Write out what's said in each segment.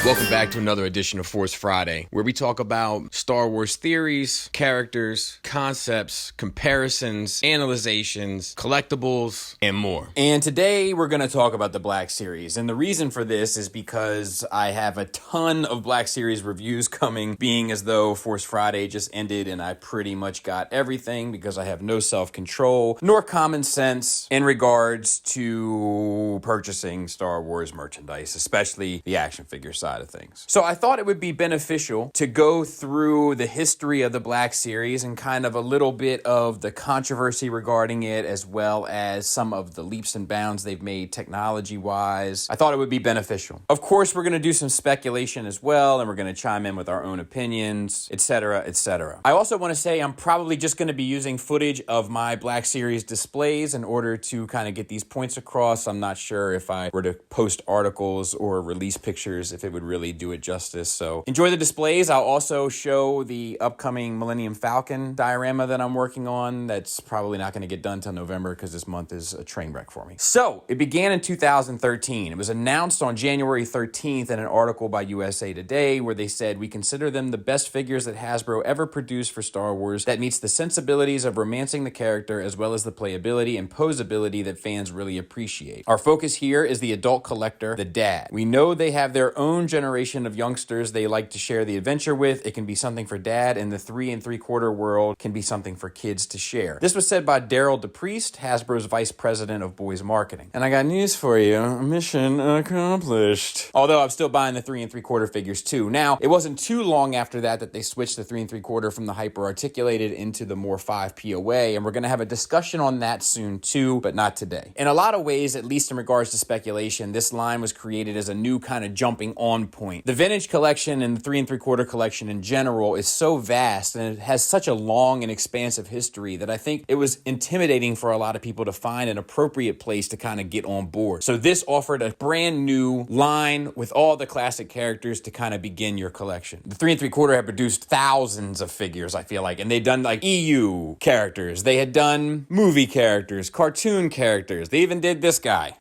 Welcome back to another edition of Force Friday, where we talk about Star Wars theories, characters, concepts, comparisons, analyzations, collectibles, and more. And today we're going to talk about the Black Series. And the reason for this is because I have a ton of Black Series reviews coming, being as though Force Friday just ended and I pretty much got everything because I have no self-control nor common sense in regards to purchasing Star Wars merchandise, especially the action figure side of things. So I thought it would be beneficial to go through the history of the Black Series and kind of a little bit of the controversy regarding it, as well as some of the leaps and bounds they've made technology-wise. I thought it would be beneficial. Of course, we're going to do some speculation as well, and we're going to chime in with our own opinions, etc., etc. I also want to say I'm probably just going to be using footage of my Black Series displays in order to kind of get these points across. I'm not sure if I were to post articles or release pictures, if it would really do it justice. So enjoy the displays. I'll also show the upcoming Millennium Falcon diorama that I'm working on. That's probably not going to get done till November because this month is a train wreck for me. So it began in 2013. It was announced on January 13th in an article by USA Today where they said, "We consider them the best figures that Hasbro ever produced for Star Wars that meets the sensibilities of romancing the character as well as the playability and posability that fans really appreciate. Our focus here is the adult collector, the dad. We know they have their own generation of youngsters they like to share the adventure with. It can be something for dad, and the 3 3/4 world can be something for kids to share." This was said by Daryl DePriest, Hasbro's vice president of boys marketing. And I got news for you. Mission accomplished. Although I'm still buying the 3 3/4 figures too. Now, it wasn't too long after that they switched the 3 3/4 from the hyper articulated into the more 5 POA, and we're going to have a discussion on that soon too, but not today. In a lot of ways, at least in regards to speculation, this line was created as a new kind of jumping on point. The vintage collection and the 3 3/4 collection in general is so vast and it has such a long and expansive history that I think it was intimidating for a lot of people to find an appropriate place to kind of get on board. So this offered a brand new line with all the classic characters to kind of begin your collection. The 3 3/4 had produced thousands of figures, I feel like, and they'd done like EU characters. They had done movie characters, cartoon characters. They even did this guy.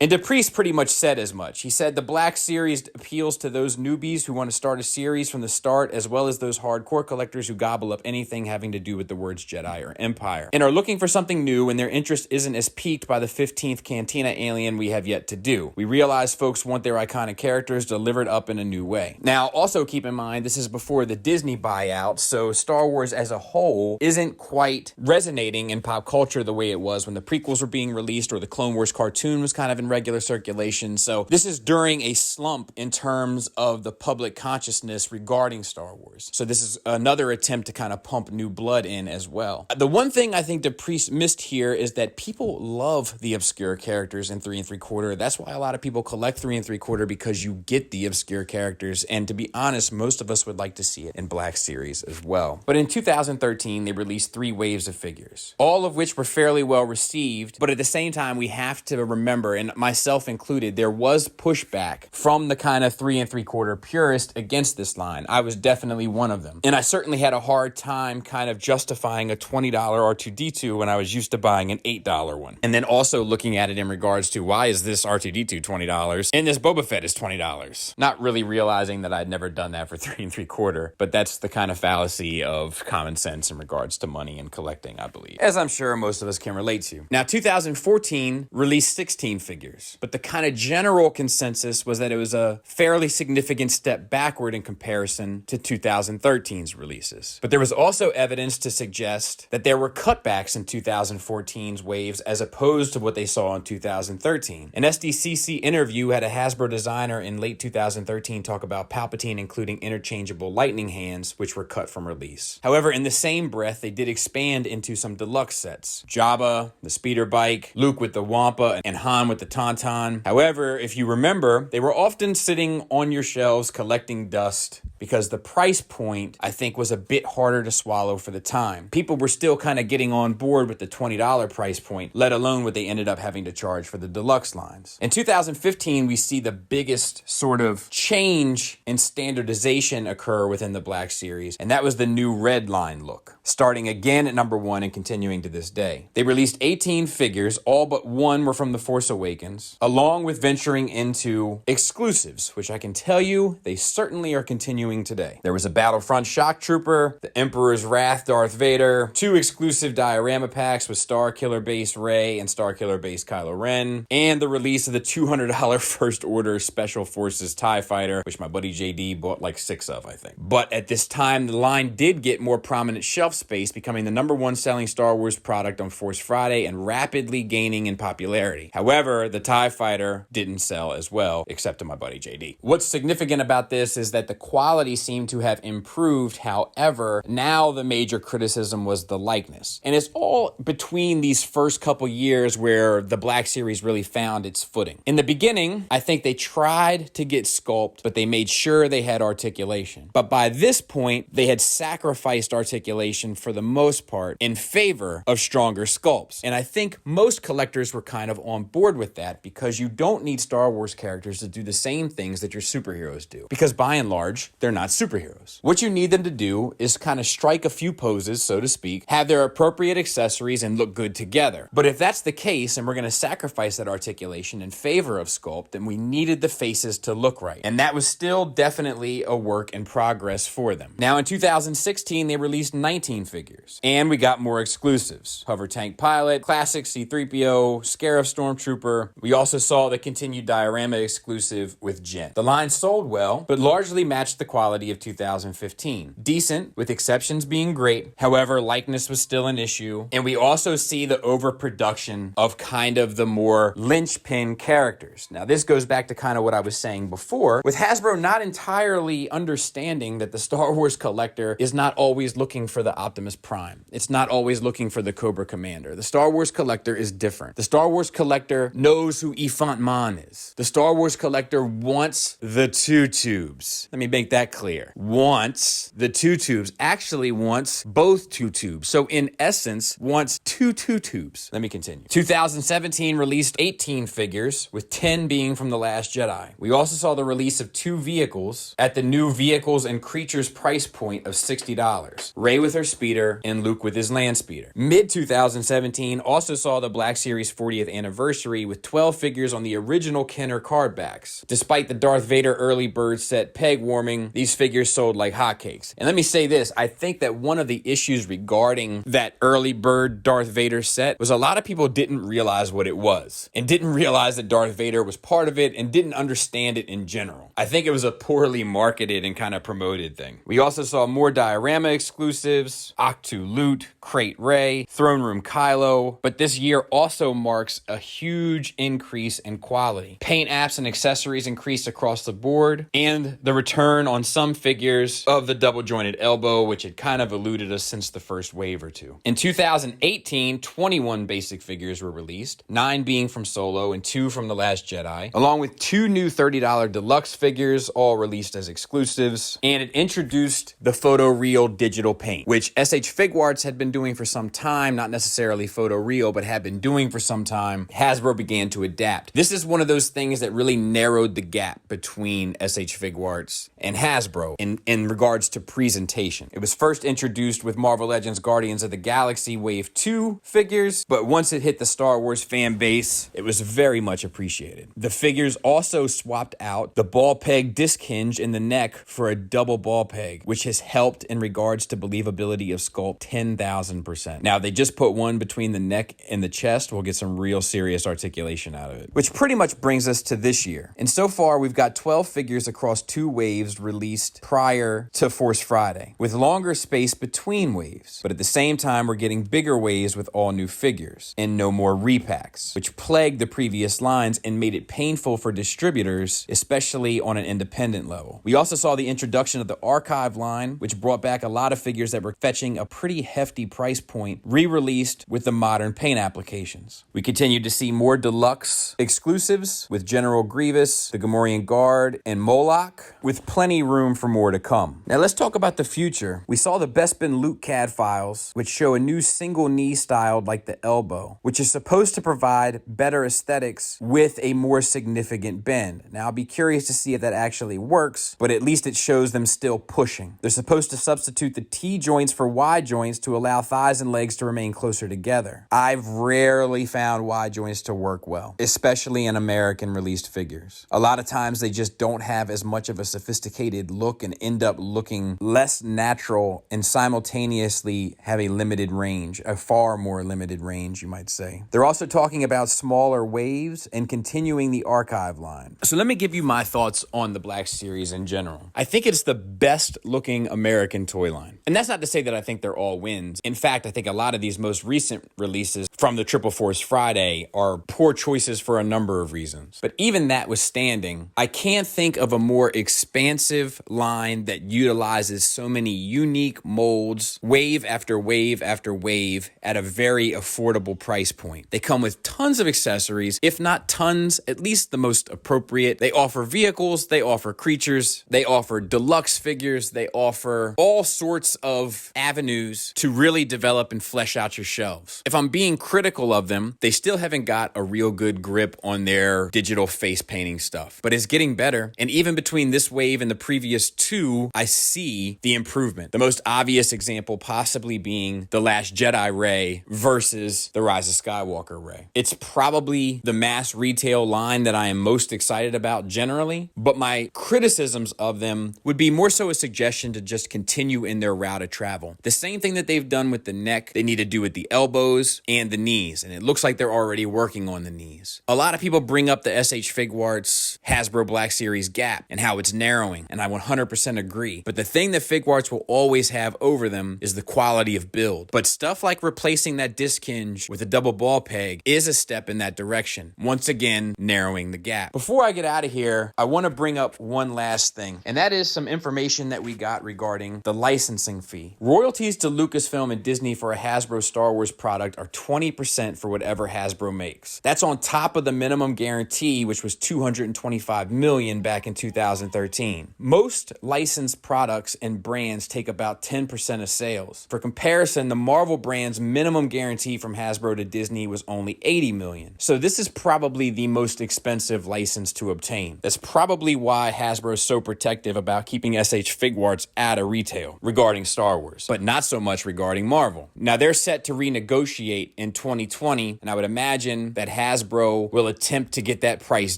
And DePriest pretty much said as much. He said the Black Series appeals to those newbies who want to start a series from the start, as well as those hardcore collectors who gobble up anything having to do with the words Jedi or Empire, and are looking for something new when their interest isn't as piqued by the 15th Cantina alien we have yet to do. We realize folks want their iconic characters delivered up in a new way. Now, also keep in mind, this is before the Disney buyout, so Star Wars as a whole isn't quite resonating in pop culture the way it was when the prequels were being released or the Clone Wars cartoon was kind of in regular circulation. So this is during a slump in terms of the public consciousness regarding Star Wars. So this is another attempt to kind of pump new blood in as well. The one thing I think DePriest missed here is that people love the obscure characters in 3 3/4. That's why a lot of people collect 3 3/4, because you get the obscure characters. And to be honest, most of us would like to see it in Black Series as well. But in 2013, they released 3 waves of figures, all of which were fairly well received. But at the same time, we have to remember, and myself included, there was pushback from the kind of 3 3/4 purist against this line. I was definitely one of them. And I certainly had a hard time kind of justifying a $20 R2-D2 when I was used to buying an $8 one. And then also looking at it in regards to, why is this R2-D2 $20 and this Boba Fett is $20? Not really realizing that I'd never done that for 3 3/4, but that's the kind of fallacy of common sense in regards to money and collecting, I believe, as I'm sure most of us can relate to. Now, 2014 released 16 figures, but the kind of general consensus was that it was a fairly significant step backward in comparison to 2013's releases. But there was also evidence to suggest that there were cutbacks in 2014's waves as opposed to what they saw in 2013. An SDCC interview had a Hasbro designer in late 2013 talk about Palpatine including interchangeable lightning hands, which were cut from release. However, in the same breath, they did expand into some deluxe sets. Jabba, the speeder bike, Luke with the Wampa, and Han with the Tauntaun. However, if you remember, they were often sitting on your shelves collecting dust because the price point, I think, was a bit harder to swallow for the time. People were still kind of getting on board with the $20 price point, let alone what they ended up having to charge for the deluxe lines. In 2015, we see the biggest sort of change in standardization occur within the Black Series, and that was the new red line look, starting again at number 1 and continuing to this day. They released 18 figures, all but one were from The Force Awakens, along with venturing into exclusives, which I can tell you they certainly are continuing today. There was a Battlefront Shock Trooper, the Emperor's Wrath Darth Vader, 2 exclusive diorama packs with Star Killer Base Rey and Star Killer Base Kylo Ren, and the release of the $200 First Order Special Forces TIE Fighter, which my buddy JD bought like 6 of, I think. But at this time, the line did get more prominent shelf space, becoming the #1 selling Star Wars product on Force Friday and rapidly gaining in popularity. However, the TIE Fighter didn't sell as well, except to my buddy JD. What's significant about this is that the quality seemed to have improved. However, now the major criticism was the likeness. And it's all between these first couple years where the Black Series really found its footing. In the beginning, I think they tried to get sculpt, but they made sure they had articulation. But by this point, they had sacrificed articulation for the most part in favor of stronger sculpts. And I think most collectors were kind of on board with that because you don't need Star Wars characters to do the same things that your superheroes do. Because by and large, they're not superheroes. What you need them to do is kind of strike a few poses, so to speak, have their appropriate accessories, and look good together. But if that's the case, and we're going to sacrifice that articulation in favor of sculpt, then we needed the faces to look right. And that was still definitely a work in progress for them. Now in 2016, they released 19 figures. And we got more exclusives. Hover Tank Pilot, Classic C-3PO, Scarif Stormtrooper. We also saw the continued diorama exclusive with Jen. The line sold well, but largely matched the quality of 2015. Decent, with exceptions being great. However, likeness was still an issue. And we also see the overproduction of kind of the more linchpin characters. Now, this goes back to kind of what I was saying before, with Hasbro not entirely understanding that the Star Wars collector is not always looking for the Optimus Prime. It's not always looking for the Cobra Commander. The Star Wars collector is different. The Star Wars collector knows who Ifant Man is. The Star Wars collector wants the 2 tubes. Let me make that clear. Wants the 2 tubes. Actually wants both 2 tubes. So in essence, wants 2 tubes. Let me continue. 2017 released 18 figures, with 10 being from The Last Jedi. We also saw the release of 2 vehicles at the new vehicles and creatures price point of $60. Rey with her speeder and Luke with his land speeder. Mid-2017 also saw the Black Series 40th anniversary with 12 figures on the original Kenner card backs. Despite the Darth Vader early bird set peg warming, these figures sold like hotcakes. And let me say this, I think that one of the issues regarding that early bird Darth Vader set was a lot of people didn't realize what it was, and didn't realize that Darth Vader was part of it, and didn't understand it in general. I think it was a poorly marketed and kind of promoted thing. We also saw more diorama exclusives, Octu Loot, Crate Rey, Throne Room Kylo, but this year also marks a huge increase in quality. Paint apps and accessories increased across the board, and the return on some figures of the double jointed elbow, which had kind of eluded us since the first wave or two. In 2018, 21 basic figures were released, 9 being from Solo and 2 from The Last Jedi, along with 2 new $30 deluxe figures, all released as exclusives, and it introduced the photoreal digital paint, which SH Figuarts had been doing for some time, not necessarily photoreal, but had been doing for some time. Hasbro began to adapt. This is one of those things that really narrowed the gap between SH Figuarts and Hasbro in regards to presentation. It was first introduced with Marvel Legends Guardians of the Galaxy Wave 2 figures, but once it hit the Star Wars fan base, it was very much appreciated. The figures also swapped out the ball peg disc hinge in the neck for a double ball peg, which has helped in regards to believability of sculpt 10,000%. Now, they just put one between the neck and the chest. We'll get some real serious articulation out of it, which pretty much brings us to this year. And so far, we've got 12 figures across 2 waves released prior to Force Friday, with longer space between waves. But at the same time, we're getting bigger waves with all new figures and no more repacks, which plagued the previous lines and made it painful for distributors, especially on an independent level. We also saw the introduction of the archive line, which brought back a lot of figures that were fetching a pretty hefty price point, re-released with the modern paint applications. We continue to see more deluxe exclusives with General Grievous, the Gamorrean Guard, and Moloch, with plenty room for more to come. Now let's talk about the future. We saw the Bespin Luke CAD files, which show a new single knee styled like the elbow, which is supposed to provide better aesthetics with a more significant bend. Now I'll be curious to see if that actually works, but at least it shows them still pushing. They're supposed to substitute the T joints for Y joints to allow thighs and legs to remain closer together. I've rarely found Y joints to work well, especially in American released figures. A lot of times they just don't have as much of a sophisticated look and end up looking less natural and simultaneously have a limited range, a far more limited range, you might say. They're also talking about smaller waves and continuing the archive line. So let me give you my thoughts on the Black Series in general. I think it's the best looking American toy line. And that's not to say that I think they're all wins. In fact, I think a lot of these most recent releases from the Triple Force Friday are poor choices for a number of reasons. But even that withstanding, I can't think of a more expansive line that utilizes so many unique molds, wave after wave after wave, at a very affordable price point. They come with tons of accessories, if not tons, at least the most appropriate. They offer vehicles, they offer creatures, they offer deluxe figures, they offer all sorts of avenues to really develop and flesh out your shelves. If I'm being critical of them, they still haven't got a real good grip on their digital face painting stuff, but it's getting better. And even between this wave and the previous two, I see the improvement. The most obvious example possibly being The Last Jedi Rey versus The Rise of Skywalker Rey. It's probably the mass retail line that I am most excited about generally, but my criticisms of them would be more so a suggestion to just continue in their route of travel. The same thing that they've done with the neck, they need to do with the elbows and the knees, and it looks like they're already working on the knees. A lot of people bring up the SH Figuarts Hasbro Black Series gap and how it's narrowing, and I 100% agree. But the thing that Figuarts will always have over them is the quality of build. But stuff like replacing that disc hinge with a double ball peg is a step in that direction, once again narrowing the gap. Before I get out of here, I want to bring up one last thing, and that is some information that we got regarding the licensing fee. Royalties to Lucasfilm and Disney for a Hasbro Star Wars product are 20% for whatever Hasbro makes. That's on top of the minimum guarantee, which was $225 million back in 2013. Most licensed products and brands take about 10% of sales. For comparison, the Marvel brand's minimum guarantee from Hasbro to Disney was only $80 million. So this is probably the most expensive license to obtain. That's probably why Hasbro is so protective about keeping SH Figuarts out of retail regarding Star Wars, but not so much regarding Marvel. Now they're set to renegotiate in 2020, and I would imagine that Hasbro will attempt to get that price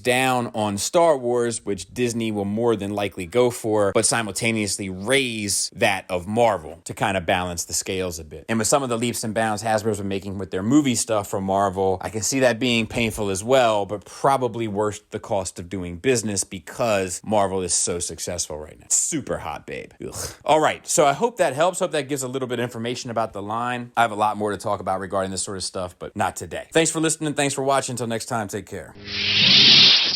down on Star Wars, which Disney will more than likely go for, but simultaneously raise that of Marvel to kind of balance the scales a bit. And with some of the leaps and bounds Hasbro's been making with their movie stuff from Marvel, I can see that being painful as well, but probably worth the cost of doing business because Marvel is so successful right now. It's super hot, babe. Ugh. All right, so I hope that helps. Hope that gives a little bit of information about the line. I have a lot more to talk about regarding this sort of stuff, but not today. Thanks for listening. Thanks for watching. Until next time, take care.